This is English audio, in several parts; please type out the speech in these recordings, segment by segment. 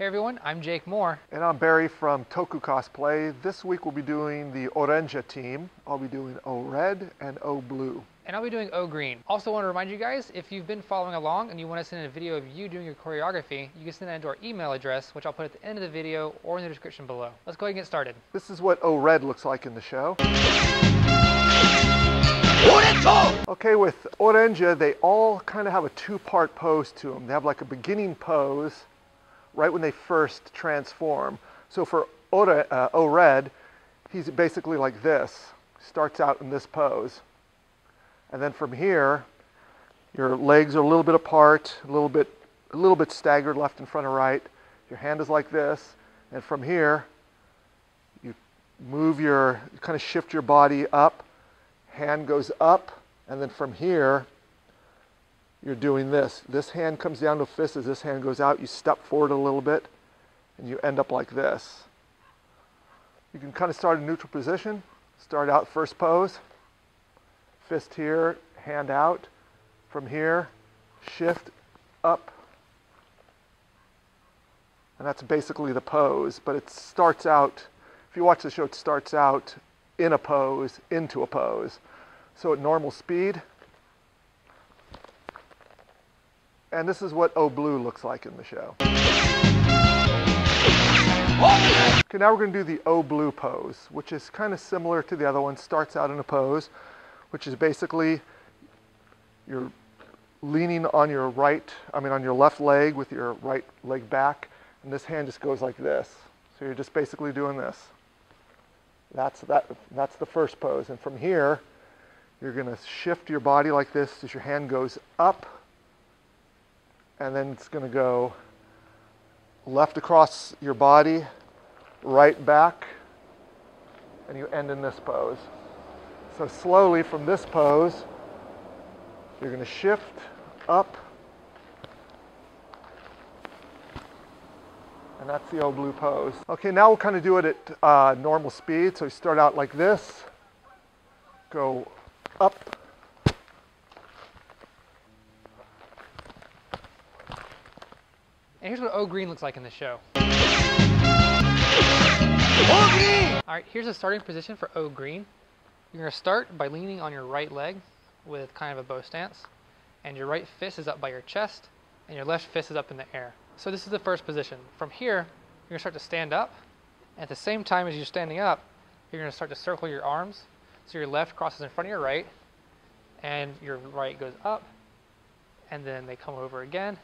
everyone, I'm Jake Moore. And I'm Barry from Toku Cosplay. This week we'll be doing the Ohranger team. I'll be doing O Red and O Blue. And I'll be doing O Green. Also want to remind you guys, if you've been following along and you want to send in a video of you doing your choreography, you can send that into our email address, which I'll put at the end of the video or in the description below. Let's go ahead and get started. This is what O Red looks like in the show. Okay, with Ohranger, they all kind of have a two-part pose to them. They have like a beginning pose right when they first transform. So for O Red, he's basically like this. Starts out in this pose. And then from here, your legs are a little bit apart, a little bit staggered left and front and right. Your hand is like this. And from here, you kind of shift your body up. Hand goes up. And then from here, you're doing this. This hand comes down to a fist. As this hand goes out, you step forward a little bit, and you end up like this. You can kind of start in neutral position. Start out first pose. Fist here, hand out. From here, shift up. And that's basically the pose. But it starts out, if you watch the show, it starts out in a pose, into a pose. So at normal speed. And this is what O Blue looks like in the show. Okay, now we're going to do the O Blue pose, which is kind of similar to the other one. Starts out in a pose, which is basically you're leaning on your on your left leg with your right leg back, and this hand just goes like this. So you're just basically doing this. That's the first pose. And from here, you're going to shift your body like this as your hand goes up. And then it's going to go left across your body, right back, and you end in this pose. So slowly from this pose, you're going to shift up, and that's the O Blue pose. Okay, now we'll kind of do it at normal speed. So you start out like this, go up, And here's what O Green looks like in the show. Alright, here's the starting position for O Green. You're going to start by leaning on your right leg with kind of a bow stance. And your right fist is up by your chest, and your left fist is up in the air. So this is the first position. From here, you're going to start to stand up. And at the same time as you're standing up, you're going to start to circle your arms. So your left crosses in front of your right, and your right goes up, and then they come over again.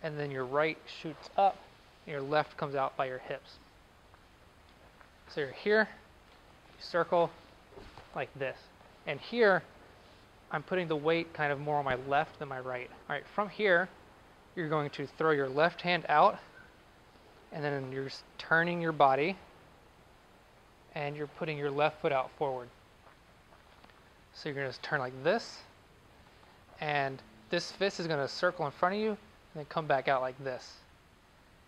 And then your right shoots up, and your left comes out by your hips. So you're here, you circle like this. And here, I'm putting the weight kind of more on my left than my right. All right, from here, you're going to throw your left hand out, and then you're turning your body, and you're putting your left foot out forward. So you're going to turn like this, and this fist is going to circle in front of you, and then come back out like this.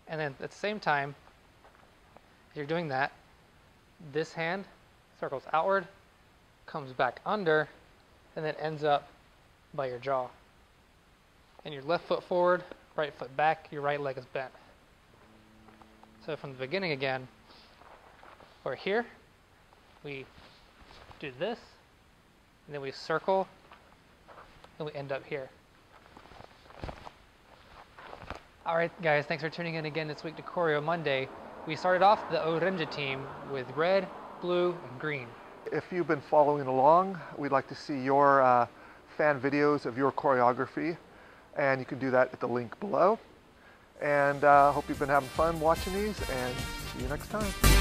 And then at the same time, as you're doing that, this hand circles outward, comes back under, and then ends up by your jaw. And your left foot forward, right foot back, your right leg is bent. So from the beginning again, we're here, we do this, and then we circle, and we end up here. Alright guys, thanks for tuning in again this week to Choreo Monday. We started off the Ohranger team with red, blue, and green. If you've been following along, we'd like to see your fan videos of your choreography, and you can do that at the link below. And hope you've been having fun watching these, and see you next time.